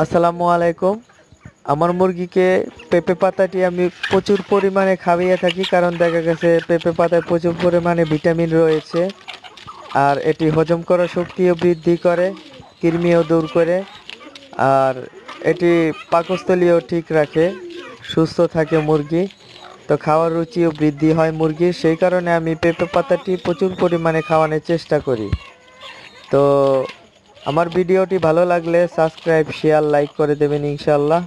আসসালামু আলাইকুম। আমার মুরগিকে পেঁপে পাতাটি আমি প্রচুর পরিমাণে খাইয়ে থাকি, কারণ দেখা গেছে পেঁপে পাতায় প্রচুর পরিমাণে ভিটামিন রয়েছে। আর এটি হজম করার শক্তিও বৃদ্ধি করে, কৃমিও দূর করে। আর এটি পাকস্থলীও ঠিক রাখে, সুস্থ থাকে মুরগি। তো খাওয়ার রুচিও বৃদ্ধি হয় মুরগির, সেই কারণে আমি পেঁপে পাতাটি প্রচুর পরিমাণে খাওয়ানোর চেষ্টা করি। তো আমার ভিডিওটি ভালো লাগলে সাবস্ক্রাইব, শেয়ার, লাইক করে দেবেন ইনশাল্লাহ।